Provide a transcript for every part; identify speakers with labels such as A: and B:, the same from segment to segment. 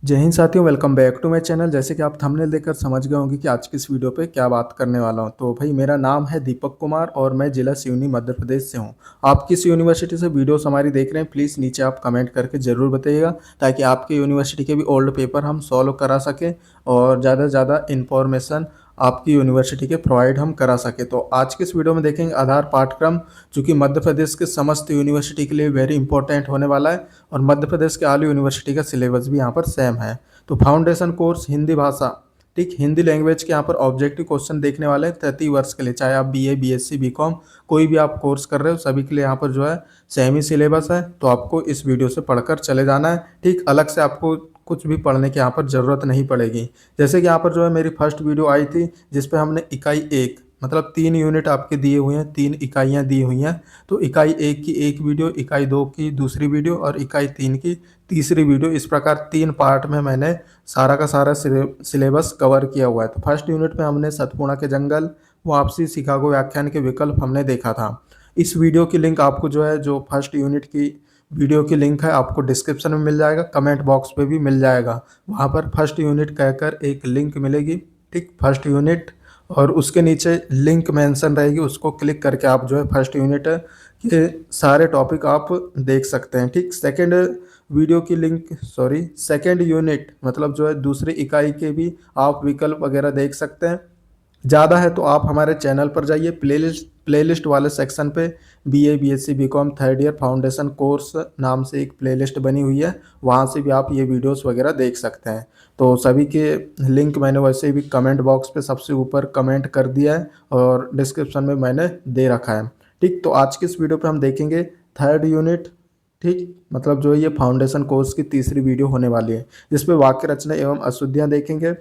A: जय हिंद साथियों, welcome back to my channel. जैसे कि आप थंबनेल देखकर समझ गए होंगे कि आज की इस वीडियो पे क्या बात करने वाला हूं। तो भाई, मेरा नाम है दीपक कुमार और मैं जिला सिवनी मध्य प्रदेश से हूं। आप किस यूनिवर्सिटी से वीडियोस हमारी देख रहे हैं, प्लीज़ नीचे आप कमेंट करके ज़रूर बताइएगा, ताकि आपके यूनिवर्सिटी के भी ओल्ड पेपर हम सॉल्व करा सकें और ज़्यादा से ज़्यादा इन्फॉर्मेशन आपकी यूनिवर्सिटी के प्रोवाइड हम करा सकें। तो आज की इस वीडियो में देखेंगे आधार पाठ्यक्रम, जो कि मध्य प्रदेश के समस्त यूनिवर्सिटी के लिए वेरी इंपॉर्टेंट होने वाला है और मध्य प्रदेश के ऑल यूनिवर्सिटी का सिलेबस भी यहाँ पर सेम है। तो फाउंडेशन कोर्स हिंदी भाषा, ठीक, हिंदी लैंग्वेज के यहाँ पर ऑब्जेक्टिव क्वेश्चन देखने वाले हैं 33 वर्ष के लिए, चाहे आप बीए, बीएससी, बीकॉम कोई भी आप कोर्स कर रहे हो, सभी के लिए यहाँ पर जो है सेम ही सिलेबस है। तो आपको इस वीडियो से पढ़कर चले जाना है, ठीक। अलग से आपको कुछ भी पढ़ने की यहाँ पर ज़रूरत नहीं पड़ेगी। जैसे कि यहाँ पर जो है मेरी फर्स्ट वीडियो आई थी, जिसपे हमने इकाई 1 मतलब 3 यूनिट आपके दिए हुए हैं, 3 इकाइयाँ दी हुई हैं। तो इकाई 1 की एक वीडियो, इकाई 2 की दूसरी वीडियो और इकाई 3 की तीसरी वीडियो, इस प्रकार 3 पार्ट में मैंने सारा का सारा सिलेबस कवर किया हुआ है। तो फर्स्ट यूनिट में हमने सतपुड़ा के जंगल, वापसी, शिकागो व्याख्यान के विकल्प हमने देखा था। इस वीडियो की लिंक आपको जो है, जो फर्स्ट यूनिट की वीडियो की लिंक है, आपको डिस्क्रिप्शन में मिल जाएगा, कमेंट बॉक्स पे भी मिल जाएगा। वहाँ पर फर्स्ट यूनिट कहकर एक लिंक मिलेगी, ठीक, फर्स्ट यूनिट, और उसके नीचे लिंक मेंशन रहेगी, उसको क्लिक करके आप जो है फर्स्ट यूनिट के सारे टॉपिक आप देख सकते हैं, ठीक। सेकंड वीडियो की लिंक, सॉरी, सेकंड यूनिट मतलब जो है दूसरी इकाई के भी आप विकल्प वगैरह देख सकते हैं। ज़्यादा है तो आप हमारे चैनल पर जाइए, प्लेलिस्ट वाले सेक्शन पे BA, BSc, BCom third year foundation course नाम से एक प्लेलिस्ट बनी हुई है, वहाँ से भी आप ये वीडियोस वगैरह देख सकते हैं। तो सभी के लिंक मैंने वैसे भी कमेंट बॉक्स पे सबसे ऊपर कमेंट कर दिया है और डिस्क्रिप्शन में मैंने दे रखा है, ठीक। तो आज की इस वीडियो पे हम देखेंगे थर्ड यूनिट, ठीक, मतलब जो है ये फाउंडेशन कोर्स की तीसरी वीडियो होने वाली है, जिसपे वाक्य रचना एवं अशुद्धियाँ देखेंगे,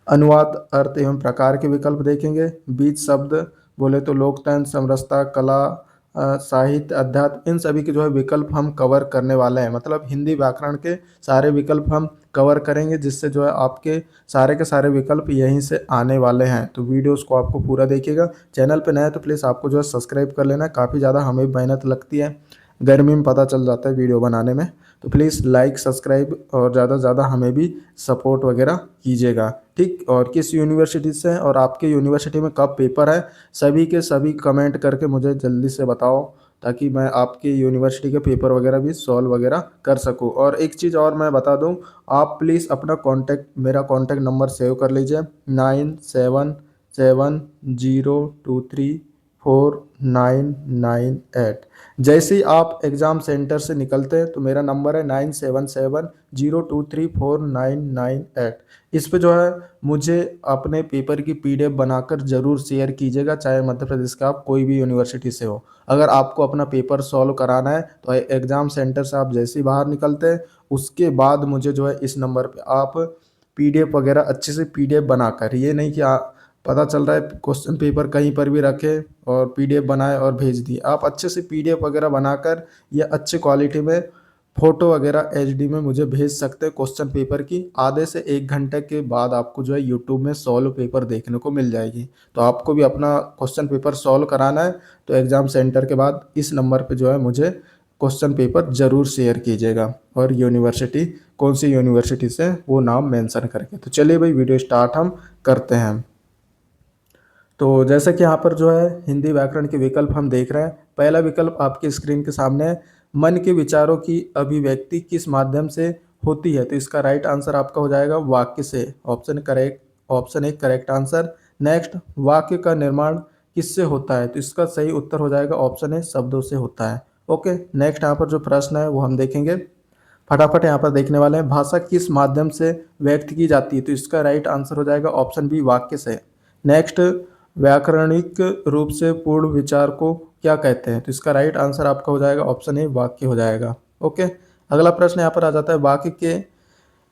A: अनुवाद, अर्थ एवं प्रकार के विकल्प देखेंगे, बीज शब्द बोले तो लोकतंत्र, समरसता, कला, साहित्य, अध्यात्म, इन सभी के जो है विकल्प हम कवर करने वाले हैं। मतलब हिंदी व्याकरण के सारे विकल्प हम कवर करेंगे, जिससे जो है आपके सारे के सारे विकल्प यहीं से आने वाले हैं। तो वीडियोस को आपको पूरा देखिएगा। चैनल पे नया है तो प्लीज़ आपको जो है सब्सक्राइब कर लेना, काफ़ी ज़्यादा हमें मेहनत लगती है, गर्मी में पता चल जाता है वीडियो बनाने में। तो प्लीज़ लाइक, सब्सक्राइब और ज़्यादा से ज़्यादा हमें भी सपोर्ट वगैरह कीजिएगा, ठीक। और किस यूनिवर्सिटी से हैं और आपके यूनिवर्सिटी में कब पेपर है, सभी के सभी कमेंट करके मुझे जल्दी से बताओ, ताकि मैं आपके यूनिवर्सिटी के पेपर वगैरह भी सॉल्व वगैरह कर सकूं। और एक चीज़ और मैं बता दूं, आप प्लीज़ अपना मेरा कॉन्टैक्ट नंबर सेव कर लीजिए, 9770234998। जैसे ही आप एग्ज़ाम सेंटर से निकलते हैं तो मेरा नंबर है 9770234998। इस पे जो है मुझे अपने पेपर की पीडीएफ बनाकर ज़रूर शेयर कीजिएगा, चाहे मध्य प्रदेश का आप कोई भी यूनिवर्सिटी से हो। अगर आपको अपना पेपर सॉल्व कराना है तो एग्ज़ाम सेंटर से आप जैसे ही बाहर निकलते हैं, उसके बाद मुझे जो है इस नंबर पे आप पीडीएफ वगैरह अच्छे से पीडीएफ बनाकर, ये नहीं कि पता चल रहा है क्वेश्चन पेपर कहीं पर भी रखे और पीडीएफ बनाए और भेज दिए, आप अच्छे से पीडीएफ वगैरह बनाकर या अच्छी क्वालिटी में फ़ोटो वगैरह एचडी में मुझे भेज सकते हैं। क्वेश्चन पेपर की आधे से 1 घंटे के बाद आपको जो है यूट्यूब में सॉल्व पेपर देखने को मिल जाएगी। तो आपको भी अपना क्वेश्चन पेपर सॉल्व कराना है तो एग्ज़ाम सेंटर के बाद इस नंबर पे जो है मुझे क्वेश्चन पेपर ज़रूर शेयर कीजिएगा, और यूनिवर्सिटी कौन सी यूनिवर्सिटी से वो नाम मेंशन करके। तो चलिए भाई, वीडियो स्टार्ट हम करते हैं। तो जैसा कि यहाँ पर जो है हिंदी व्याकरण के विकल्प हम देख रहे हैं। पहला विकल्प आपकी स्क्रीन के सामने है, मन के विचारों की अभिव्यक्ति किस माध्यम से होती है। तो इसका राइट आंसर आपका हो जाएगा वाक्य से, ऑप्शन एक करेक्ट आंसर। नेक्स्ट, वाक्य का निर्माण किससे होता है। तो इसका सही उत्तर हो जाएगा ऑप्शन ए, शब्दों से होता है। ओके, नेक्स्ट यहाँ पर जो प्रश्न है वो हम देखेंगे, फटाफट यहाँ पर देखने वाले हैं। भाषा किस माध्यम से व्यक्त की जाती है। तो इसका राइट आंसर हो जाएगा ऑप्शन बी, वाक्य से। नेक्स्ट, व्याकरणिक रूप से पूर्ण विचार को क्या कहते हैं। तो इसका राइट आंसर आपका हो जाएगा ऑप्शन ए, वाक्य हो जाएगा। ओके, अगला प्रश्न यहाँ पर आ जाता है, वाक्य के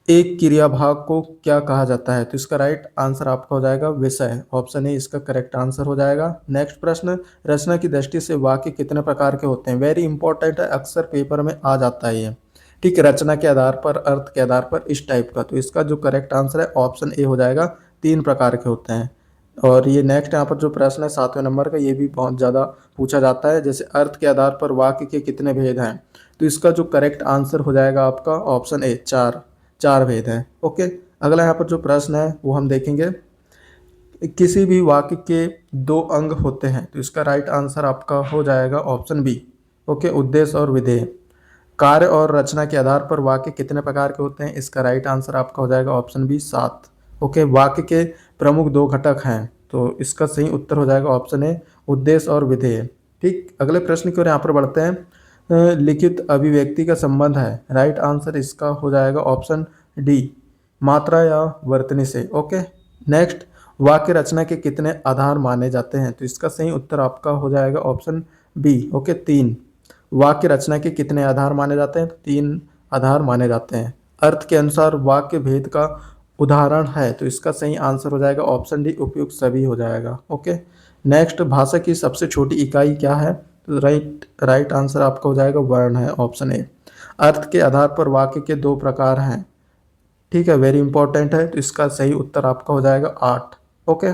A: एक क्रिया भाग को क्या कहा जाता है। तो इसका राइट आंसर आपका हो जाएगा विषय, ऑप्शन ए इसका करेक्ट आंसर हो जाएगा। नेक्स्ट प्रश्न, रचना की दृष्टि से वाक्य कितने प्रकार के होते हैं। वेरी इंपॉर्टेंट है, अक्सर पेपर में आ जाता है ये, ठीक। रचना के आधार पर, अर्थ के आधार पर, इस टाइप का। तो इसका जो करेक्ट आंसर है ऑप्शन ए हो जाएगा, 3 प्रकार के होते हैं। और ये नेक्स्ट यहाँ पर जो प्रश्न है 7वें नंबर का, ये भी बहुत ज़्यादा पूछा जाता है, जैसे अर्थ के आधार पर वाक्य के कितने भेद हैं। तो इसका जो करेक्ट आंसर हो जाएगा आपका ऑप्शन ए, 4। चार भेद हैं। ओके, अगला यहाँ पर जो प्रश्न है वो हम देखेंगे, किसी भी वाक्य के दो अंग होते हैं, तो इसका राइट आंसर आपका हो जाएगा ऑप्शन बी। ओके, उद्देश्य और विधेय। कार्य और रचना के आधार पर वाक्य कितने प्रकार के होते हैं, इसका राइट आंसर आपका हो जाएगा ऑप्शन बी 7। ओके, वाक्य के प्रमुख दो घटक हैं, तो इसका सही उत्तर हो जाएगा ऑप्शन ए, उद्देश्य और विधेय। ठीक, अगले प्रश्न की ओर यहाँ पर बढ़ते हैं। लिखित अभिव्यक्ति का संबंध है, राइट आंसर इसका हो जाएगा ऑप्शन डी, मात्रा या वर्तनी से। ओके, नेक्स्ट, वाक्य रचना के कितने आधार माने जाते हैं, तो इसका सही उत्तर आपका हो जाएगा ऑप्शन बी। ओके, 3। वाक्य रचना के कितने आधार माने जाते हैं, तो 3 आधार माने जाते हैं। अर्थ के अनुसार वाक्य भेद का उदाहरण है, तो इसका सही आंसर हो जाएगा ऑप्शन डी, उपयुक्त सभी हो जाएगा। ओके, नेक्स्ट, भाषा की सबसे छोटी इकाई क्या है, तो राइट आंसर आपका हो जाएगा वर्ण है, ऑप्शन ए। अर्थ के आधार पर वाक्य के दो प्रकार हैं, ठीक है, वेरी इंपॉर्टेंट है, तो इसका सही उत्तर आपका हो जाएगा 8। ओके,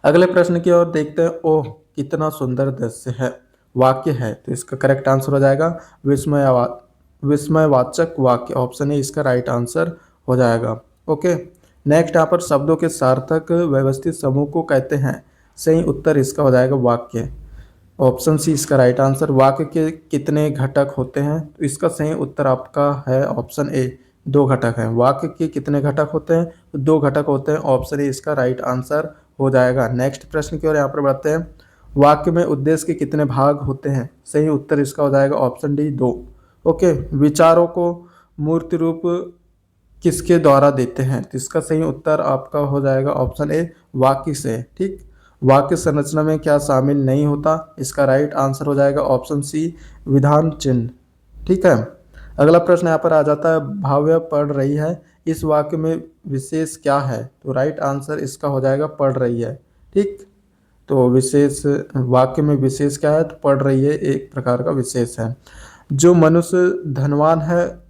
A: अगले प्रश्न की ओर देखते हैं। ओह कितना सुंदर दृश्य है वाक्य है, तो इसका करेक्ट आंसर हो जाएगा विस्मयवाचक वाक्य, ऑप्शन ए इसका राइट आंसर हो जाएगा। ओके, नेक्स्ट, यहाँ पर शब्दों के सार्थक व्यवस्थित समूह को कहते हैं, सही उत्तर इसका हो जाएगा वाक्य, ऑप्शन सी इसका राइट आंसर। वाक्य के कितने घटक होते हैं, तो इसका सही उत्तर आपका है ऑप्शन ए, 2 घटक हैं। वाक्य के कितने घटक होते हैं, तो 2 घटक होते हैं, ऑप्शन ए इसका राइट आंसर हो जाएगा। नेक्स्ट प्रश्न की ओर यहाँ पर बढ़ते हैं। वाक्य में उद्देश्य के कितने भाग होते हैं, सही उत्तर इसका हो जाएगा ऑप्शन डी, 2। ओके, विचारों को मूर्त रूप किसके द्वारा देते हैं, तो इसका सही उत्तर आपका हो जाएगा ऑप्शन ए, वाक्य से। ठीक, वाक्य संरचना में क्या शामिल नहीं होता, इसका राइट आंसर हो जाएगा ऑप्शन सी, विधान चिन्ह। ठीक है, अगला प्रश्न यहाँ पर आ जाता है, भाव्य पढ़ रही है, इस वाक्य में विशेष क्या है, तो राइट आंसर इसका हो जाएगा पढ़ रही है। ठीक, तो विशेष, वाक्य में विशेष क्या है, तो पढ़ रही है एक प्रकार का विशेष है। जो मनुष्य धनवान है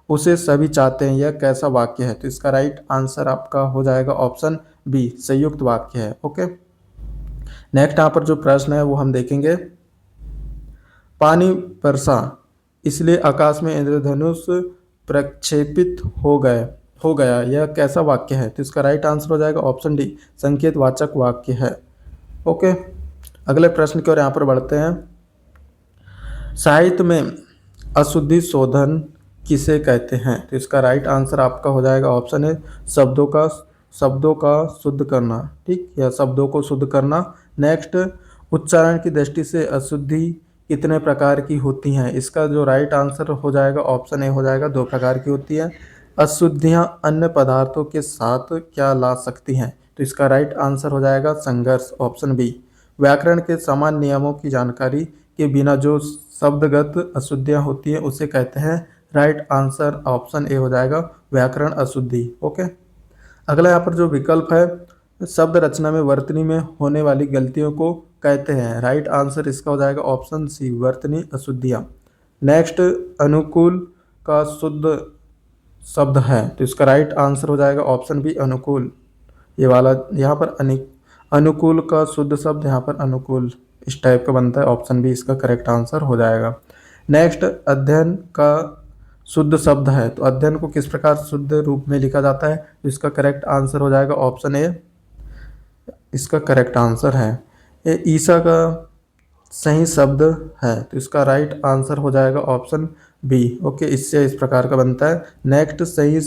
A: उसे सभी चाहते हैं, यह कैसा वाक्य है, तो इसका राइट आंसर आपका हो जाएगा ऑप्शन बी, संयुक्त वाक्य है। ओके, नेक्स्ट यहाँ पर जो प्रश्न है वो हम देखेंगे। पानी बरसा इसलिए आकाश में इंद्रधनुष प्रक्षेपित हो गया, यह कैसा वाक्य है, तो इसका राइट आंसर हो जाएगा ऑप्शन डी, संकेतवाचक वाक्य है। ओके, अगले प्रश्न की ओर यहाँ पर बढ़ते हैं। साहित्य में अशुद्धि शोधन किसे कहते हैं, तो इसका राइट आंसर आपका हो जाएगा ऑप्शन है, शब्दों का शुद्ध करना। ठीक, या शब्दों को शुद्ध करना। नेक्स्ट, उच्चारण की दृष्टि से अशुद्धि कितने प्रकार की होती हैं, इसका जो राइट आंसर हो जाएगा ऑप्शन ए हो जाएगा, 2 प्रकार की होती है। अशुद्धियाँ अन्य पदार्थों के साथ क्या ला सकती हैं, तो इसका राइट आंसर हो जाएगा संघर्ष, ऑप्शन बी। व्याकरण के सामान्य नियमों की जानकारी के बिना जो शब्दगत अशुद्धियाँ होती हैं उसे कहते हैं, राइट आंसर ऑप्शन ए हो जाएगा, व्याकरण अशुद्धि। ओके, अगला यहाँ पर जो विकल्प है, शब्द रचना में वर्तनी में होने वाली गलतियों को कहते हैं, राइट आंसर इसका हो जाएगा ऑप्शन सी, वर्तनी अशुद्धियाँ। नेक्स्ट, अनुकूल का शुद्ध शब्द है, तो इसका राइट आंसर हो जाएगा ऑप्शन बी, अनुकूल। ये वाला यहाँ पर अनुकूल का शुद्ध शब्द यहाँ पर अनुकूल इस टाइप का बनता है, ऑप्शन बी इसका करेक्ट आंसर हो जाएगा। नेक्स्ट, अध्ययन का शुद्ध शब्द है, तो अध्ययन को किस प्रकार शुद्ध रूप में लिखा जाता है, तो इसका करेक्ट आंसर हो जाएगा ऑप्शन ए, इसका करेक्ट आंसर है। ये ईसा का सही शब्द है, तो इसका राइट आंसर हो जाएगा ऑप्शन बी। ओके, इससे इस प्रकार का बनता है। नेक्स्ट, सही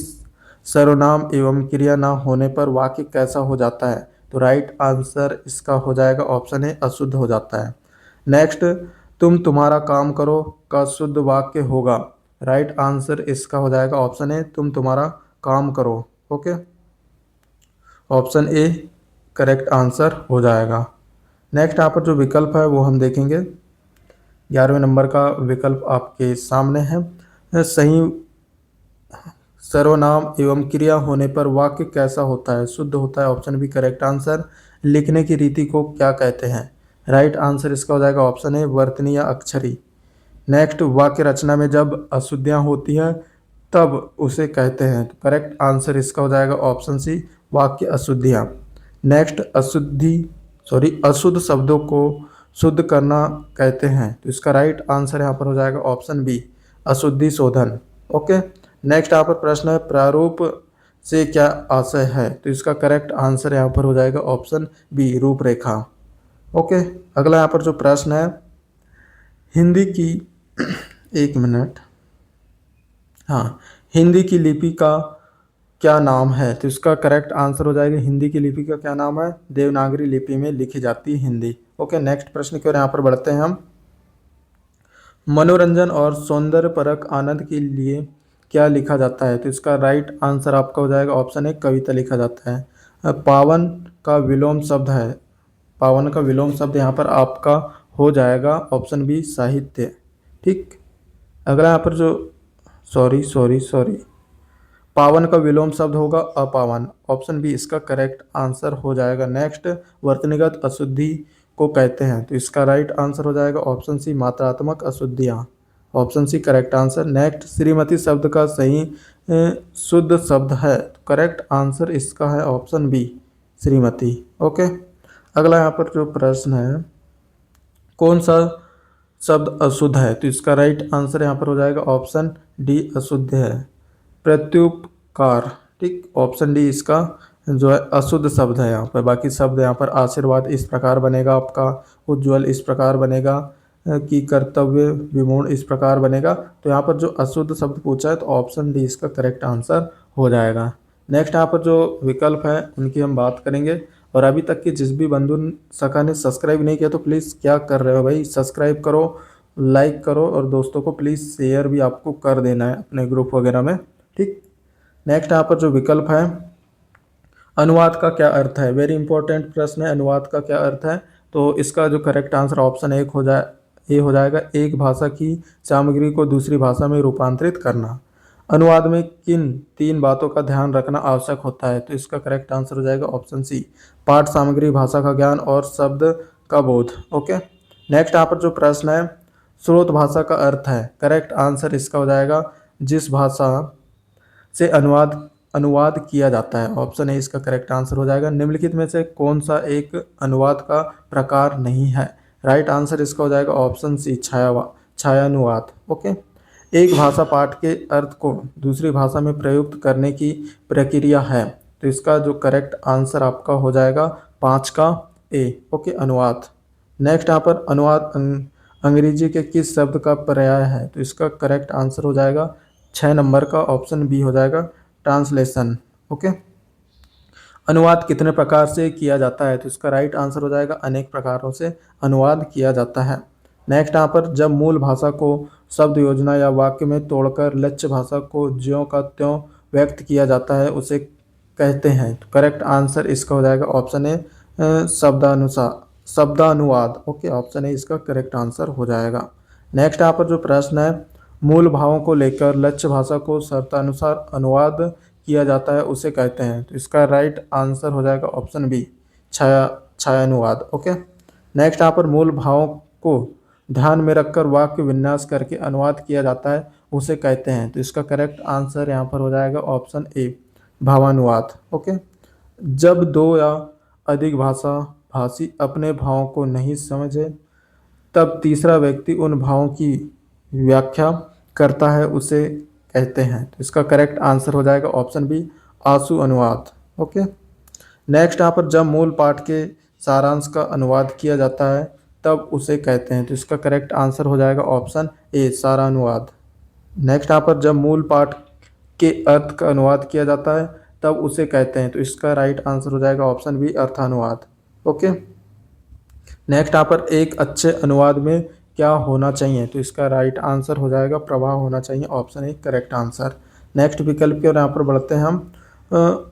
A: सर्वनाम एवं क्रिया ना होने पर वाक्य कैसा हो जाता है, तो राइट आंसर इसका हो जाएगा ऑप्शन ए, अशुद्ध हो जाता है। नेक्स्ट, तुम तुम्हारा काम करो का शुद्ध वाक्य होगा, राइट आंसर इसका हो जाएगा ऑप्शन ए, तुम तुम्हारा काम करो। Okay, option A correct answer हो जाएगा। नेक्स्ट यहाँ पर जो विकल्प है वो हम देखेंगे। 11वें नंबर का विकल्प आपके सामने है। सही सर्वनाम एवं क्रिया होने पर वाक्य कैसा होता है, शुद्ध होता है, ऑप्शन बी करेक्ट आंसर। लिखने की रीति को क्या कहते हैं, राइट आंसर इसका हो जाएगा ऑप्शन ए, वर्तनी या अक्षरी। नेक्स्ट, वाक्य रचना में जब अशुद्धियाँ होती हैं तब उसे कहते हैं, तो करेक्ट आंसर इसका हो जाएगा ऑप्शन सी, वाक्य अशुद्धियाँ। नेक्स्ट, अशुद्ध शब्दों को शुद्ध करना कहते हैं, तो इसका राइट आंसर यहाँ पर हो जाएगा ऑप्शन बी, अशुद्धि शोधन। ओके, नेक्स्ट यहाँ पर प्रश्न है प्रारूप से क्या आशय है, तो इसका करेक्ट आंसर यहाँ पर हो जाएगा ऑप्शन बी रूपरेखा। ओके, अगला यहाँ पर जो प्रश्न है हिंदी की एक मिनट, हाँ, हिंदी की लिपि का क्या नाम है, तो इसका करेक्ट आंसर हो जाएगा हिंदी की लिपि का क्या नाम है, देवनागरी लिपि में लिखी जाती है हिंदी। ओके, नेक्स्ट प्रश्न की ओर यहाँ पर बढ़ते हैं हम। मनोरंजन और सौंदर्य परक आनंद के लिए क्या लिखा जाता है, तो इसका राइट आंसर आपका हो जाएगा ऑप्शन ए कविता लिखा जाता है। पावन का विलोम शब्द है, पावन का विलोम शब्द यहाँ पर आपका हो जाएगा ऑप्शन बी साहित्य। ठीक, अगला यहाँ पर जो सॉरी सॉरी सॉरी पावन का विलोम शब्द होगा अपावन, ऑप्शन बी इसका करेक्ट आंसर हो जाएगा। नेक्स्ट वर्तनीगत अशुद्धि को कहते हैं, तो इसका राइट आंसर हो जाएगा ऑप्शन सी मात्रात्मक अशुद्धियाँ, option C correct answer. Next श्रीमती शब्द का सही शुद्ध शब्द है, तो करेक्ट आंसर इसका है ऑप्शन बी श्रीमती। ओके, अगला यहाँ पर जो प्रश्न है कौन सा शब्द अशुद्ध है, तो इसका राइट आंसर यहाँ पर हो जाएगा ऑप्शन डी अशुद्ध है, प्रत्युपकार। ठीक, ऑप्शन डी इसका जो है अशुद्ध शब्द है यहाँ पर। बाकी शब्द यहाँ पर आशीर्वाद इस प्रकार बनेगा आपका, उज्ज्वल इस प्रकार बनेगा कि कर्तव्य विमूढ़ इस प्रकार बनेगा। तो यहाँ पर जो अशुद्ध शब्द पूछा है तो ऑप्शन डी इसका करेक्ट आंसर हो जाएगा। नेक्स्ट यहाँ पर जो विकल्प है उनकी हम बात करेंगे। और अभी तक के जिस भी बंधु सखा ने सब्सक्राइब नहीं किया तो प्लीज़ क्या कर रहे हो भाई, सब्सक्राइब करो, लाइक करो और दोस्तों को प्लीज़ शेयर भी आपको कर देना है अपने ग्रुप वगैरह में। ठीक, नेक्स्ट यहाँ पर जो विकल्प है अनुवाद का क्या अर्थ है, वेरी इंपॉर्टेंट प्रश्न है, अनुवाद का क्या अर्थ है, तो इसका जो करेक्ट आंसर ऑप्शन एक हो जाए ये हो जाएगा एक भाषा की सामग्री को दूसरी भाषा में रूपांतरित करना। अनुवाद में किन तीन बातों का ध्यान रखना आवश्यक होता है, तो इसका करेक्ट आंसर हो जाएगा ऑप्शन सी पाठ सामग्री, भाषा का ज्ञान और शब्द का बोध। ओके, नेक्स्ट यहाँ पर जो प्रश्न है स्रोत भाषा का अर्थ है, करेक्ट आंसर इसका हो जाएगा जिस भाषा से अनुवाद किया जाता है, ऑप्शन ए इसका करेक्ट आंसर हो जाएगा। निम्नलिखित में से कौन सा एक अनुवाद का प्रकार नहीं है, राइट आंसर इसका हो जाएगा ऑप्शन सी छायानुवाद। ओके, एक भाषा पाठ के अर्थ को दूसरी भाषा में प्रयुक्त करने की प्रक्रिया है, तो इसका जो करेक्ट आंसर आपका हो जाएगा 5 का ए। ओके, अनुवाद। नेक्स्ट यहाँ पर अनुवाद अंग्रेजी के किस शब्द का पर्याय है, तो इसका करेक्ट आंसर हो जाएगा 6 नंबर का ऑप्शन बी हो जाएगा ट्रांसलेशन। ओके, अनुवाद कितने प्रकार से किया जाता है, तो इसका राइट आंसर हो जाएगा अनेक प्रकारों से अनुवाद किया जाता है। नेक्स्ट यहाँ पर जब मूल भाषा को शब्द योजना या वाक्य में तोड़कर लक्ष्य भाषा को ज्यों का त्यों व्यक्त किया जाता है उसे कहते हैं, तो करेक्ट आंसर इसका हो जाएगा ऑप्शन ए शब्दानुवाद। ओके, ऑप्शन ए इसका करेक्ट आंसर हो जाएगा। नेक्स्ट यहाँ पर जो प्रश्न है मूल भावों को लेकर लक्ष्य भाषा को शर्तानुसार अनुवाद किया जाता है उसे कहते हैं, तो इसका राइट आंसर हो जाएगा ऑप्शन बी छायानुवाद। ओके, नेक्स्ट यहाँ पर मूल भावों को ध्यान में रखकर वाक्य विन्यास करके अनुवाद किया जाता है उसे कहते हैं, तो इसका करेक्ट आंसर यहाँ पर हो जाएगा ऑप्शन ए भावानुवाद। ओके, जब दो या अधिक भाषी अपने भावों को नहीं समझे तब तीसरा व्यक्ति उन भावों की व्याख्या करता है उसे कहते हैं, तो इसका करेक्ट आंसर हो जाएगा ऑप्शन बी आंसू अनुवाद। ओके, नेक्स्ट यहाँ पर जब मूल पाठ के सारांश का अनुवाद किया जाता है तब उसे कहते हैं, तो इसका करेक्ट आंसर हो जाएगा ऑप्शन ए सारानुवाद। नेक्स्ट यहाँ पर जब मूल पाठ के अर्थ का अनुवाद किया जाता है तब उसे कहते हैं, तो इसका राइट आंसर हो जाएगा ऑप्शन बी अर्थानुवाद। ओके, नेक्स्ट यहाँ पर एक अच्छे अनुवाद में क्या होना चाहिए, तो इसका राइट आंसर हो जाएगा प्रभाव होना चाहिए, option A correct answer. Next विकल्प की ओर यहाँ पर बढ़ते हैं हम।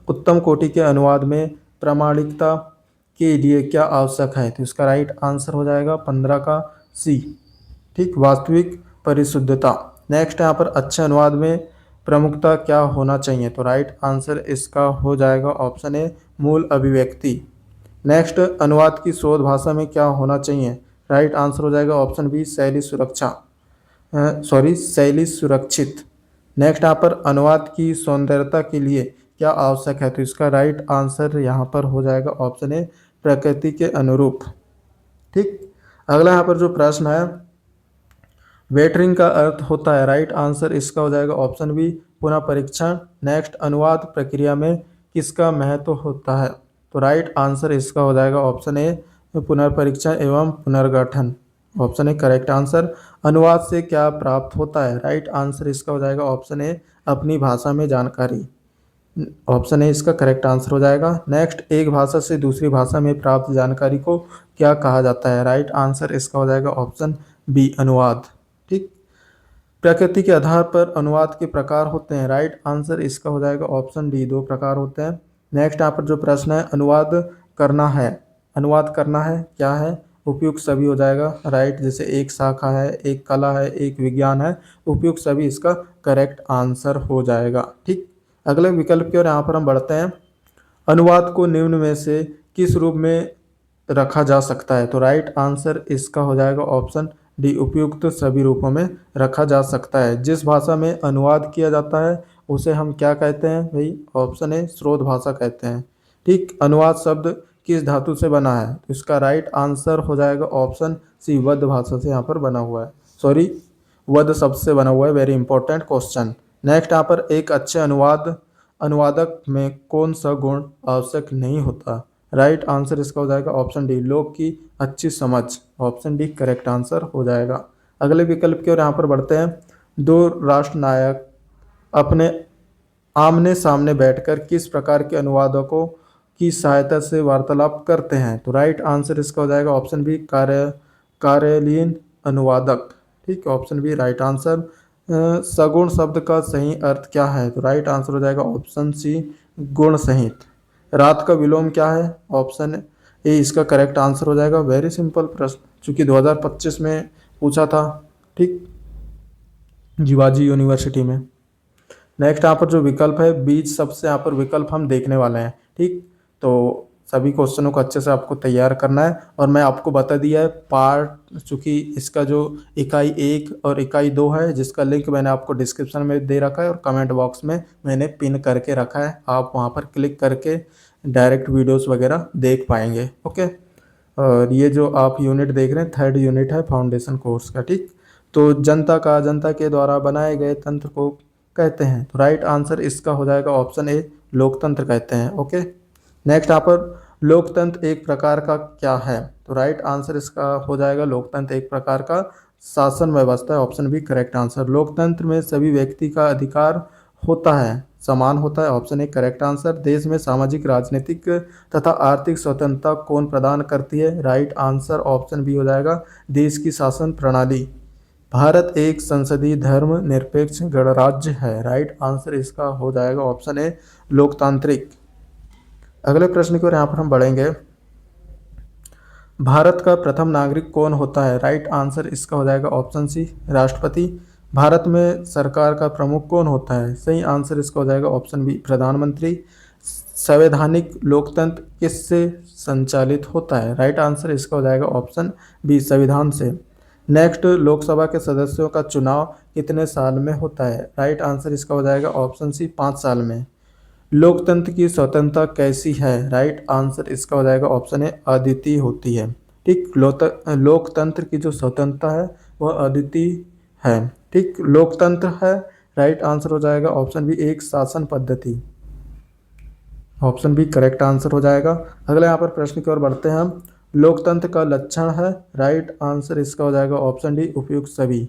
A: उत्तम कोटि के अनुवाद में प्रामाणिकता के लिए क्या आवश्यक है, तो इसका राइट आंसर हो जाएगा 15 का सी। ठीक, वास्तविक परिशुद्धता। नेक्स्ट यहाँ पर अच्छे अनुवाद में प्रमुखता क्या होना चाहिए, तो राइट आंसर इसका हो जाएगा ऑप्शन ए मूल अभिव्यक्ति। नेक्स्ट अनुवाद की शोध भाषा में क्या होना चाहिए, राइट आंसर हो जाएगा ऑप्शन बी शैली सुरक्षित। नेक्स्ट यहाँ पर अनुवाद की सौंदर्यता के लिए क्या आवश्यक है, तो इसका राइट आंसर यहाँ पर हो जाएगा ऑप्शन ए प्रकृति के अनुरूप। ठीक, अगला यहाँ पर जो प्रश्न है वेटरिंग का अर्थ होता है, राइट आंसर इसका हो जाएगा ऑप्शन बी पुनः परीक्षण। नेक्स्ट, अनुवाद प्रक्रिया में किसका महत्व होता है? तो राइट आंसर इसका हो जाएगा ऑप्शन ए, पुनर्परीक्षण एवं पुनर्गठन। Option A correct answer. अनुवाद से क्या प्राप्त होता है? राइट आंसर इसका हो जाएगा ऑप्शन ए, अपनी भाषा में जानकारी। ऑप्शन ए इसका करेक्ट आंसर हो जाएगा। नेक्स्ट, एक भाषा से दूसरी भाषा में प्राप्त जानकारी को क्या कहा जाता है? राइट आंसर इसका हो जाएगा ऑप्शन बी, अनुवाद। ठीक। प्रकृति के आधार पर अनुवाद के प्रकार होते हैं। राइट आंसर इसका हो जाएगा ऑप्शन डी, दो प्रकार होते हैं। नेक्स्ट यहाँ पर जो प्रश्न है, अनुवाद करना है, अनुवाद करना है क्या है? उपयुक्त सभी हो जाएगा। राइट, जैसे एक शाखा है, एक कला है, एक विज्ञान है, उपयुक्त सभी इसका करेक्ट आंसर हो जाएगा। ठीक। अगले विकल्प की ओर यहाँ पर हम बढ़ते हैं। अनुवाद को निम्न में से किस रूप में रखा जा सकता है? तो राइट आंसर इसका हो जाएगा ऑप्शन डी, उपयुक्त सभी रूपों में रखा जा सकता है। जिस भाषा में अनुवाद किया जाता है उसे हम क्या कहते हैं भाई? ऑप्शन ए, स्रोत भाषा कहते हैं। ठीक। अनुवाद शब्द किस धातु से बना है? तो इसका राइट आंसर हो जाएगा ऑप्शन सी, वध भाषा से यहाँ पर बना हुआ है। सॉरी, वध शब्द से बना हुआ है। Very important question. नेक्स्ट यहाँ पर, एक अच्छे अनुवादक में कौन सा गुण आवश्यक नहीं होता? राइट आंसर इसका हो जाएगा ऑप्शन डी, लोग की अच्छी समझ। ऑप्शन डी करेक्ट आंसर हो जाएगा। अगले विकल्प की ओर यहाँ पर बढ़ते हैं। दो राष्ट्र नायक अपने आमने सामने बैठकर किस प्रकार के अनुवादकों की सहायता से वार्तालाप करते हैं? तो राइट आंसर इसका हो जाएगा ऑप्शन बी, कार्यालयीन अनुवादक। ठीक, ऑप्शन बी राइट आंसर। सगुण शब्द का सही अर्थ क्या है? तो राइट आंसर हो जाएगा ऑप्शन सी, गुण सहित। रात का विलोम क्या है? ऑप्शन ए इसका करेक्ट आंसर हो जाएगा। वेरी सिंपल प्रश्न, चूंकि 2025 में पूछा था। ठीक, जीवाजी यूनिवर्सिटी में। नेक्स्ट यहाँ पर जो विकल्प है, बीज सबसे यहाँ पर विकल्प हम देखने वाले हैं। ठीक, तो सभी क्वेश्चनों को अच्छे से आपको तैयार करना है। और मैं आपको बता दिया है पार्ट, चूँकि इसका जो इकाई 1 और इकाई 2 है, जिसका लिंक मैंने आपको डिस्क्रिप्शन में दे रखा है और कमेंट बॉक्स में मैंने पिन करके रखा है। आप वहाँ पर क्लिक करके डायरेक्ट वीडियोस वगैरह देख पाएंगे। ओके, और ये जो आप यूनिट देख रहे हैं, 3rd यूनिट है फाउंडेशन कोर्स का। ठीक, तो जनता के द्वारा बनाए गए तंत्र को कहते हैं? तो राइट आंसर इसका हो जाएगा ऑप्शन ए, लोकतंत्र कहते हैं। ओके, नेक्स्ट यहाँ पर, लोकतंत्र एक प्रकार का क्या है? तो राइट आंसर इसका हो जाएगा, लोकतंत्र एक प्रकार का शासन व्यवस्था है। Option B correct answer. लोकतंत्र में सभी व्यक्ति का अधिकार होता है, समान होता है। Option A correct answer. देश में सामाजिक, राजनीतिक तथा आर्थिक स्वतंत्रता कौन प्रदान करती है? राइट आंसर ऑप्शन बी हो जाएगा, देश की शासन प्रणाली। भारत एक संसदीय धर्म निरपेक्ष गणराज्य है। राइट आंसर इसका हो जाएगा ऑप्शन ए, लोकतांत्रिक। अगले प्रश्न की ओर यहाँ पर हम बढ़ेंगे। भारत का प्रथम नागरिक कौन होता है? राइट आंसर इसका हो जाएगा ऑप्शन सी, राष्ट्रपति। भारत में सरकार का प्रमुख कौन होता है? सही आंसर इसका हो जाएगा ऑप्शन बी, प्रधानमंत्री। संवैधानिक लोकतंत्र किससे संचालित होता है? राइट आंसर इसका हो जाएगा ऑप्शन बी, संविधान से। नेक्स्ट, लोकसभा के सदस्यों का चुनाव कितने साल में होता है? राइट आंसर इसका हो जाएगा ऑप्शन सी, 5 साल में। लोकतंत्र की स्वतंत्रता कैसी है? राइट आंसर इसका हो जाएगा ऑप्शन ए, अद्वितीय होती है। ठीक, लोकतंत्र की जो स्वतंत्रता है वह अद्वितीय है। ठीक, लोकतंत्र है। राइट आंसर हो जाएगा ऑप्शन बी, एक शासन पद्धति। ऑप्शन बी करेक्ट आंसर हो जाएगा। अगले यहाँ पर प्रश्न की ओर बढ़ते हैं हम। लोकतंत्र का लक्षण है? राइट आंसर इसका हो जाएगा ऑप्शन डी, उपयुक्त सभी।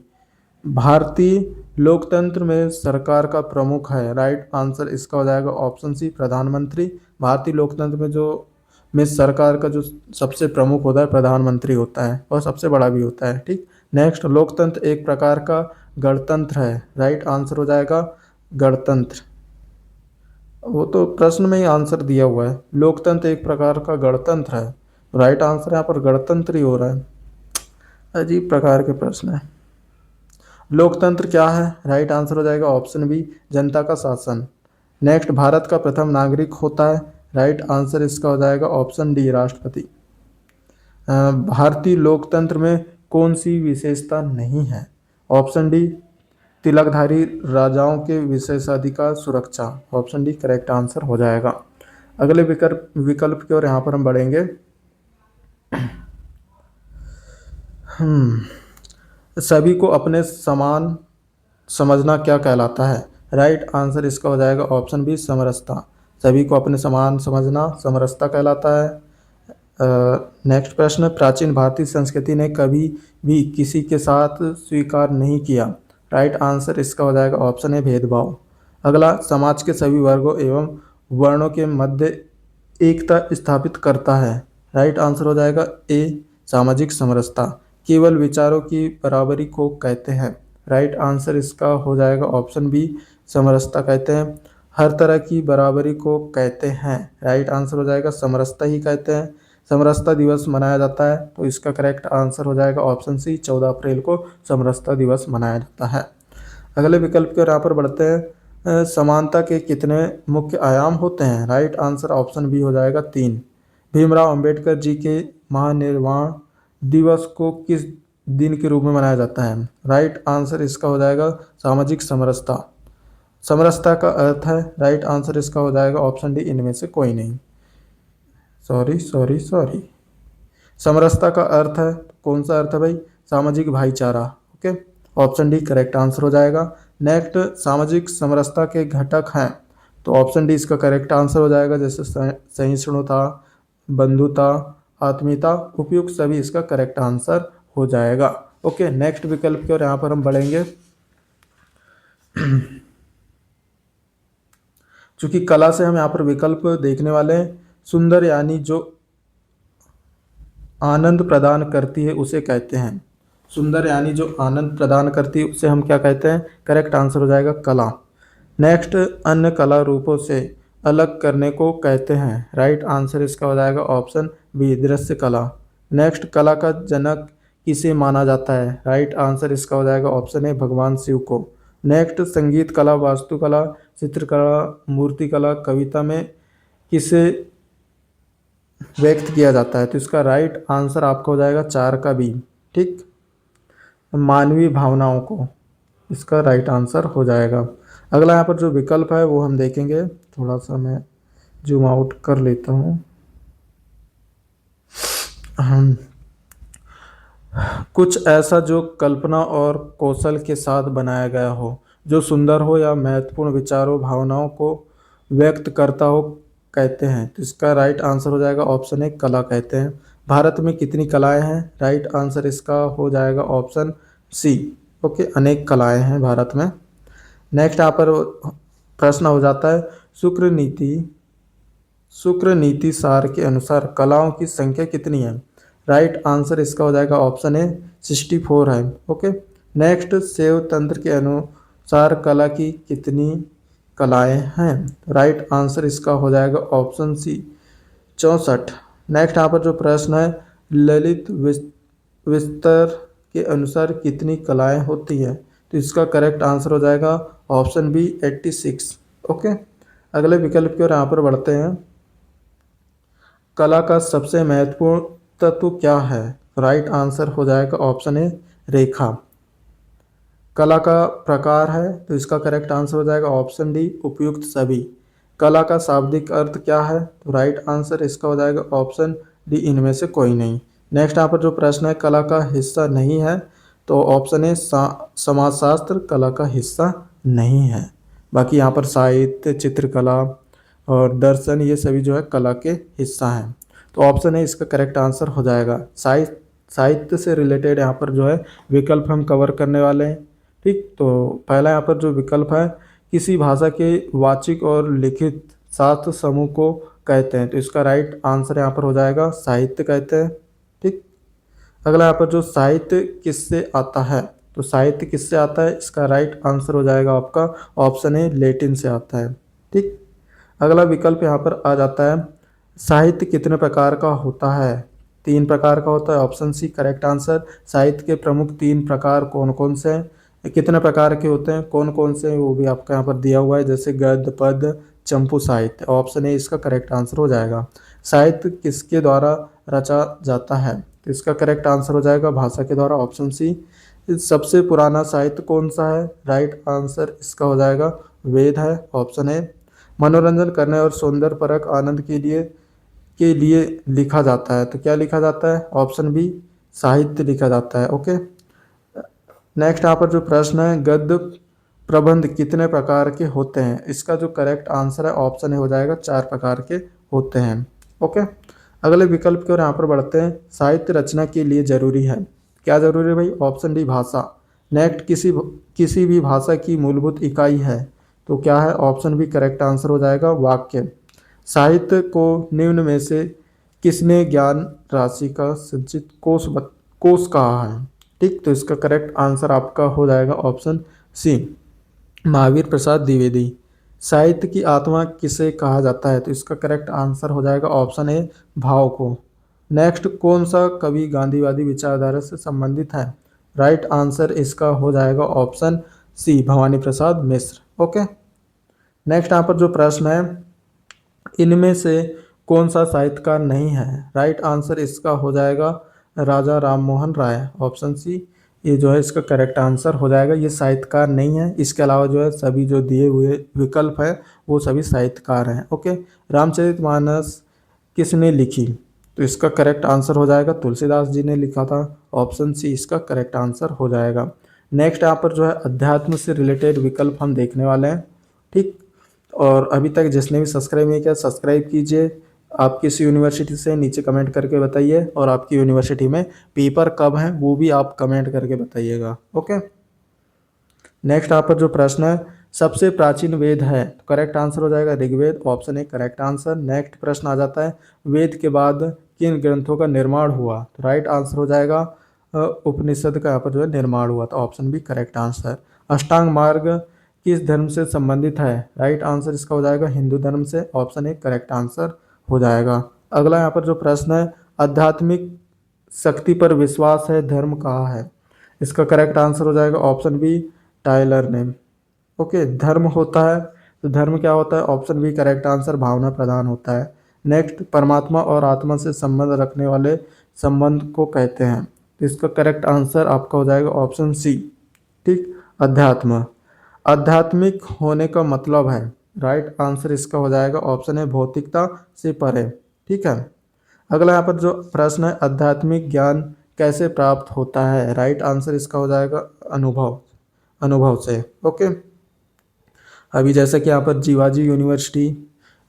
A: भारतीय लोकतंत्र में सरकार का प्रमुख है? राइट आंसर इसका हो जाएगा ऑप्शन सी, प्रधानमंत्री। भारतीय लोकतंत्र में सरकार का जो सबसे प्रमुख होता है प्रधानमंत्री होता है, और सबसे बड़ा भी होता है। ठीक, नेक्स्ट, लोकतंत्र एक प्रकार का गणतंत्र है? राइट आंसर हो जाएगा गणतंत्र। वो तो प्रश्न में ही आंसर दिया हुआ है, लोकतंत्र एक प्रकार का गणतंत्र है। राइट आंसर यहाँ पर गणतंत्र ही हो रहा है। अजीब प्रकार के प्रश्न है। लोकतंत्र क्या है? राइट आंसर हो जाएगा ऑप्शन बी, जनता का शासन। नेक्स्ट, भारत का प्रथम नागरिक होता है? राइट आंसर इसका हो जाएगा ऑप्शन डी, राष्ट्रपति। भारतीय लोकतंत्र में कौन सी विशेषता नहीं है? ऑप्शन डी, तिलकधारी राजाओं के विशेषाधिकार सुरक्षा। ऑप्शन डी करेक्ट आंसर हो जाएगा। अगले विकल्प की ओर यहाँ पर हम बढ़ेंगे। सभी को अपने समान समझना क्या कहलाता है? राइट आंसर इसका हो जाएगा ऑप्शन बी समरसता। सभी को अपने समान समझना समरसता कहलाता है। नेक्स्ट प्रश्न, प्राचीन भारतीय संस्कृति ने कभी भी किसी के साथ स्वीकार नहीं किया। राइट आंसर इसका हो जाएगा ऑप्शन है भेदभाव। अगला, समाज के सभी वर्गों एवं वर्णों के मध्य एकता स्थापित करता है। राइट आंसर हो जाएगा ए सामाजिक समरसता। केवल विचारों की बराबरी को कहते हैं। राइट आंसर इसका हो जाएगा ऑप्शन बी समरसता कहते हैं। हर तरह की बराबरी को कहते हैं। राइट आंसर हो जाएगा समरसता ही कहते हैं। समरसता दिवस मनाया जाता है, तो इसका करेक्ट आंसर हो जाएगा ऑप्शन सी 14 अप्रैल को समरसता दिवस मनाया जाता है। अगले विकल्प की ओर यहाँ पर बढ़ते हैं। समानता के कितने मुख्य आयाम होते हैं। राइट आंसर ऑप्शन बी हो जाएगा 3। भीमराव अंबेडकर जी के महानिर्वाण दिवस को किस दिन के रूप में मनाया जाता है। राइट आंसर इसका हो जाएगा सामाजिक समरसता। समरसता का अर्थ है, राइट आंसर इसका हो जाएगा ऑप्शन डी इनमें से कोई नहीं। सॉरी। समरसता का अर्थ है, कौन सा अर्थ है भाई, सामाजिक भाईचारा। Okay, option D correct answer हो जाएगा। नेक्स्ट, सामाजिक समरसता के घटक हैं, तो ऑप्शन डी इसका करेक्ट आंसर हो जाएगा, जैसे सहिष्णुता, बंधुता, आत्मीयता, उपयुक्त सभी इसका करेक्ट आंसर हो जाएगा। ओके, नेक्स्ट विकल्प की ओर यहाँ पर हम बढ़ेंगे। चूंकि कला से हम यहाँ पर विकल्प देखने वाले हैं। सुंदर यानी जो आनंद प्रदान करती है उसे कहते हैं। सुंदर यानी जो आनंद प्रदान करती है उसे हम क्या कहते हैं। करेक्ट आंसर हो जाएगा कला। नेक्स्ट, अन्य कला रूपों से अलग करने को कहते हैं। राइट आंसर इसका हो जाएगा ऑप्शन बी दृश्य कला। नेक्स्ट, कला का जनक किसे माना जाता है। राइट आंसर इसका हो जाएगा ऑप्शन ए भगवान शिव को। नेक्स्ट, संगीत कला, वास्तुकला, चित्रकला, मूर्तिकला, कविता में किसे व्यक्त किया जाता है, तो इसका राइट आंसर आपका हो जाएगा 4 का बी। ठीक, मानवीय भावनाओं को इसका राइट आंसर हो जाएगा। अगला यहाँ पर जो विकल्प है वो हम देखेंगे। थोड़ा सा मैं जूम आउट कर लेता हूँ। कुछ ऐसा जो कल्पना और कौशल के साथ बनाया गया हो, जो सुंदर हो या महत्वपूर्ण विचारों भावनाओं को व्यक्त करता हो कहते हैं, तो इसका राइट आंसर हो जाएगा ऑप्शन ए कला कहते हैं। भारत में कितनी कलाएं हैं। राइट आंसर इसका हो जाएगा ऑप्शन सी। ओके, अनेक कलाएं हैं भारत में। नेक्स्ट यहाँ पर प्रश्न हो जाता है, शुक्र नीति सार के अनुसार कलाओं की संख्या कितनी है। राइट आंसर इसका हो जाएगा ऑप्शन ए 64 है। ओके, नेक्स्ट, शैव तंत्र के अनुसार कला की कितनी कलाएं हैं। राइट आंसर इसका हो जाएगा ऑप्शन सी 64। नेक्स्ट यहाँ पर जो प्रश्न है, ललित विस्तर के अनुसार कितनी कलाएं होती है, तो इसका करेक्ट आंसर हो जाएगा ऑप्शन बी 86। ओके, अगले विकल्प की ओर यहाँ पर बढ़ते हैं। कला का सबसे महत्वपूर्ण तत्व क्या है। राइट आंसर हो जाएगा ऑप्शन ए रेखा। कला का प्रकार है, तो इसका करेक्ट आंसर हो जाएगा ऑप्शन डी उपयुक्त सभी। कला का शाब्दिक अर्थ क्या है, तो राइट आंसर इसका हो जाएगा ऑप्शन डी इनमें से कोई नहीं। नेक्स्ट यहाँ पर जो प्रश्न है, कला का हिस्सा नहीं है, तो ऑप्शन ए समाजशास्त्र कला का हिस्सा नहीं है। बाकी यहाँ पर साहित्य, चित्रकला और दर्शन ये सभी जो है कला के हिस्सा हैं, तो ऑप्शन ए इसका करेक्ट आंसर हो जाएगा। साहित्य से रिलेटेड यहाँ पर जो है विकल्प हम कवर करने वाले हैं। ठीक, तो पहला यहाँ पर जो विकल्प है, किसी भाषा के वाचिक और लिखित शास्त्र समूह को कहते हैं, तो इसका राइट आंसर यहाँ पर हो जाएगा साहित्य कहते हैं। ठीक, अगला यहाँ पर जो साहित्य किससे आता है, तो साहित्य किससे आता है, इसका राइट आंसर हो जाएगा आपका ऑप्शन ए लैटिन से आता है। ठीक, अगला विकल्प यहाँ पर आ जाता है, साहित्य कितने प्रकार का होता है। 3 प्रकार का होता है, ऑप्शन सी करेक्ट आंसर। साहित्य के प्रमुख 3 प्रकार कौन कौन से हैं, कितने प्रकार के होते हैं, कौन कौन से हैं, वो भी आपका यहाँ पर दिया हुआ है, जैसे गद्य, पद्य, चंपू साहित्य। ऑप्शन ए इसका करेक्ट आंसर हो जाएगा। साहित्य किसके द्वारा रचा जाता है, तो इसका करेक्ट आंसर हो जाएगा भाषा के द्वारा, ऑप्शन सी। सबसे पुराना साहित्य कौन सा है, राइट आंसर इसका हो जाएगा वेद है, ऑप्शन ए। मनोरंजन करने और सौंदर्य परक आनंद के लिए लिखा जाता है, तो क्या लिखा जाता है, ऑप्शन बी साहित्य लिखा जाता है। ओके, नेक्स्ट यहाँ पर जो प्रश्न है, गद्य प्रबंध कितने प्रकार के होते हैं? इसका जो करेक्ट आंसर है ऑप्शन ए हो जाएगा 4 प्रकार के होते हैं। ओके, अगले विकल्प की ओर यहाँ पर बढ़ते हैं। साहित्य रचना के लिए जरूरी है, क्या जरूरी है भाई? ऑप्शन डी भाषा। नेक्स्ट, किसी भी भाषा की मूलभूत इकाई है, तो क्या है? ऑप्शन बी करेक्ट आंसर हो जाएगा वाक्य। साहित्य को निम्न में से किसने ज्ञान राशि का संचित कोष कहा है? ठीक, तो इसका करेक्ट आंसर आपका हो जाएगा ऑप्शन सी महावीर प्रसाद द्विवेदी। साहित्य की आत्मा किसे कहा जाता है? तो इसका करेक्ट आंसर हो जाएगा ऑप्शन ए भाव को। नेक्स्ट, कौन सा कवि गांधीवादी विचारधारा से संबंधित है? राइट आंसर इसका हो जाएगा ऑप्शन सी भवानी प्रसाद मिश्र। ओके, नेक्स्ट यहाँ पर जो प्रश्न है, इनमें से कौन सा साहित्यकार नहीं है? राइट आंसर इसका हो जाएगा राजा राम मोहन राय, ऑप्शन सी। ये जो है इसका करेक्ट आंसर हो जाएगा, ये साहित्यकार नहीं है। इसके अलावा जो है सभी जो दिए हुए विकल्प है वो सभी साहित्यकार हैं। ओके, रामचरितमानस किसने लिखी? तो इसका करेक्ट आंसर हो जाएगा तुलसीदास जी ने लिखा था, ऑप्शन सी इसका करेक्ट आंसर हो जाएगा। नेक्स्ट यहाँ पर जो है अध्यात्म से रिलेटेड विकल्प हम देखने वाले हैं। ठीक, और अभी तक जिसने भी सब्सक्राइब नहीं किया सब्सक्राइब कीजिए। आप किस यूनिवर्सिटी से नीचे कमेंट करके बताइए, और आपकी यूनिवर्सिटी में पेपर कब है वो भी आप कमेंट करके बताइएगा। ओके, नेक्स्ट यहाँ पर जो प्रश्न है, सबसे प्राचीन वेद है, तो करेक्ट आंसर हो जाएगा Rigveda, option A correct answer. Next प्रश्न आ जाता है, वेद के बाद किन ग्रंथों का निर्माण हुआ? तो राइट आंसर हो जाएगा उपनिषद का यहाँ पर जो है निर्माण हुआ था, ऑप्शन बी करेक्ट आंसर। अष्टांग मार्ग किस धर्म से संबंधित है? राइट आंसर इसका हो जाएगा हिंदू धर्म से, ऑप्शन ए करेक्ट आंसर हो जाएगा। अगला यहाँ पर जो प्रश्न है, आध्यात्मिक शक्ति पर विश्वास है धर्म कहा है? इसका करेक्ट आंसर हो जाएगा ऑप्शन बी टाइलर ने। ओके, धर्म होता है तो धर्म क्या होता है? ऑप्शन बी करेक्ट आंसर भावना प्रधान होता है। नेक्स्ट, परमात्मा और आत्मा से संबंध रखने वाले संबंध को कहते हैं, तो इसका करेक्ट आंसर आपका हो जाएगा ऑप्शन सी। ठीक, अध्यात्म। आध्यात्मिक होने का मतलब है, राइट आंसर इसका हो जाएगा ऑप्शन है भौतिकता से परे। ठीक है, अगला यहाँ पर जो प्रश्न है, आध्यात्मिक ज्ञान कैसे प्राप्त होता है? राइट आंसर इसका हो जाएगा अनुभव से। ओके, अभी जैसे कि यहाँ पर जीवाजी यूनिवर्सिटी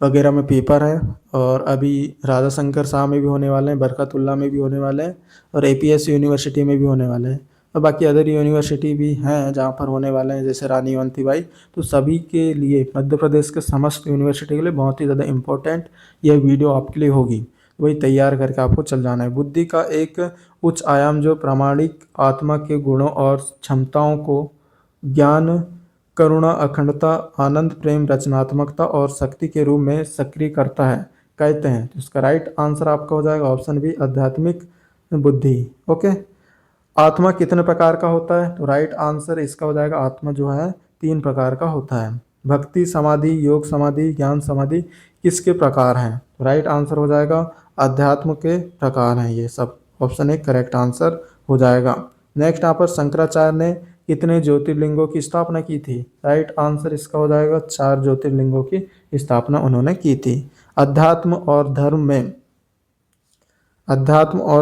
A: वगैरह में पेपर है, और अभी राजा शंकर शाह में भी होने वाले हैं, बरकतुल्ला में भी होने वाले हैं, और एपीएस यूनिवर्सिटी में भी होने वाले हैं, और बाकी अदर यूनिवर्सिटी भी हैं जहाँ पर होने वाले हैं, जैसे रानी अवंतीबाई। तो सभी के लिए, मध्य प्रदेश के समस्त यूनिवर्सिटी के लिए बहुत ही ज़्यादा इम्पोर्टेंट यह वीडियो आपके लिए होगी, वही तैयार करके आपको चल जाना है। बुद्धि का एक उच्च आयाम जो प्रामाणिक आत्मा के गुणों और क्षमताओं को ज्ञान, करुणा, अखंडता, आनंद, प्रेम, रचनात्मकता और शक्ति के रूप में सक्रिय करता है कहते हैं, तो इसका राइट आंसर आपका हो जाएगा ऑप्शन बी आध्यात्मिक बुद्धि। ओके, आत्मा कितने प्रकार का होता है? तो राइट आंसर इसका हो जाएगा आत्मा जो है 3 प्रकार का होता है। भक्ति समाधि, योग समाधि, ज्ञान समाधि किसके प्रकार हैं? राइट आंसर हो जाएगा अध्यात्म के प्रकार हैं ये सब, ऑप्शन ए करेक्ट आंसर हो जाएगा। नेक्स्ट यहाँ पर शंकराचार्य ने कितने ज्योतिर्लिंगों की स्थापना की थी? राइट आंसर इसका हो जाएगा 4 ज्योतिर्लिंगों की स्थापना उन्होंने की थी। अध्यात्म और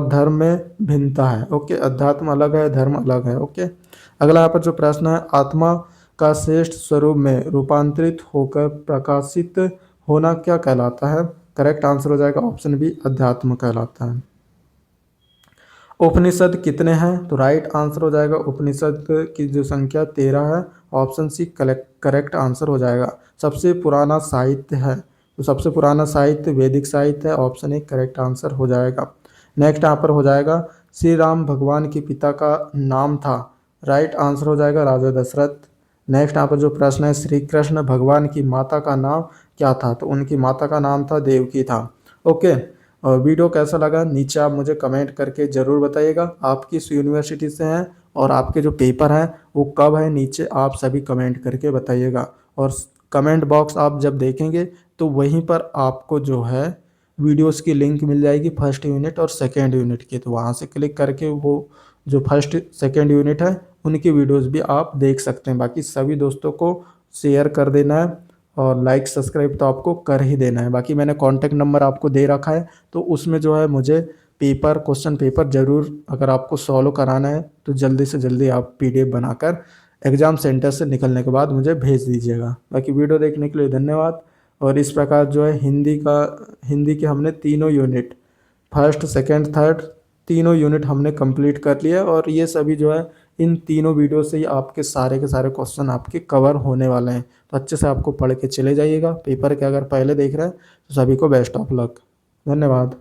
A: धर्म में भिन्नता है। ओके, अध्यात्म अलग है, धर्म अलग है। ओके, अगला यहाँ पर जो प्रश्न है, आत्मा का श्रेष्ठ स्वरूप में रूपांतरित होकर प्रकाशित होना क्या कहलाता है? करेक्ट आंसर हो जाएगा ऑप्शन बी अध्यात्म कहलाता है। उपनिषद कितने हैं? तो राइट आंसर हो जाएगा उपनिषद की जो संख्या 13 है, ऑप्शन सी करेक्ट आंसर हो जाएगा। सबसे पुराना साहित्य है, तो सबसे पुराना साहित्य वैदिक साहित्य है, ऑप्शन ए करेक्ट आंसर हो जाएगा। नेक्स्ट यहाँ पर हो जाएगा, श्री राम भगवान के पिता का नाम था, राइट आंसर हो जाएगा राजा दशरथ। नेक्स्ट यहाँ पर जो प्रश्न है, श्री कृष्ण भगवान की माता का नाम क्या था? तो उनकी माता का नाम था देवकी था। ओके, और वीडियो कैसा लगा नीचे आप मुझे कमेंट करके ज़रूर बताइएगा। आप किस यूनिवर्सिटी से हैं और आपके जो पेपर हैं वो कब है, नीचे आप सभी कमेंट करके बताइएगा। और कमेंट बॉक्स आप जब देखेंगे तो वहीं पर आपको जो है वीडियोस की लिंक मिल जाएगी, फर्स्ट यूनिट और सेकेंड यूनिट की, तो वहाँ से क्लिक करके वो जो फर्स्ट सेकेंड यूनिट है उनकी वीडियोस भी आप देख सकते हैं। बाकी सभी दोस्तों को शेयर कर देना है, और लाइक सब्सक्राइब तो आपको कर ही देना है। बाकी मैंने कॉन्टैक्ट नंबर आपको दे रखा है, तो उसमें जो है मुझे क्वेश्चन पेपर ज़रूर अगर आपको सॉल्व कराना है तो जल्दी से जल्दी आप PDF बनाकर एग्ज़ाम सेंटर से निकलने के बाद मुझे भेज दीजिएगा। बाकी वीडियो देखने के लिए धन्यवाद। और इस प्रकार जो है हिंदी के हमने तीनों यूनिट, फर्स्ट सेकंड थर्ड तीनों यूनिट हमने कंप्लीट कर लिया। और ये सभी जो है इन तीनों वीडियो से ही आपके सारे के सारे क्वेश्चन आपके कवर होने वाले हैं। तो अच्छे से आपको पढ़ के चले जाइएगा। पेपर के अगर पहले देख रहे हैं तो सभी को बेस्ट ऑफ लक। धन्यवाद।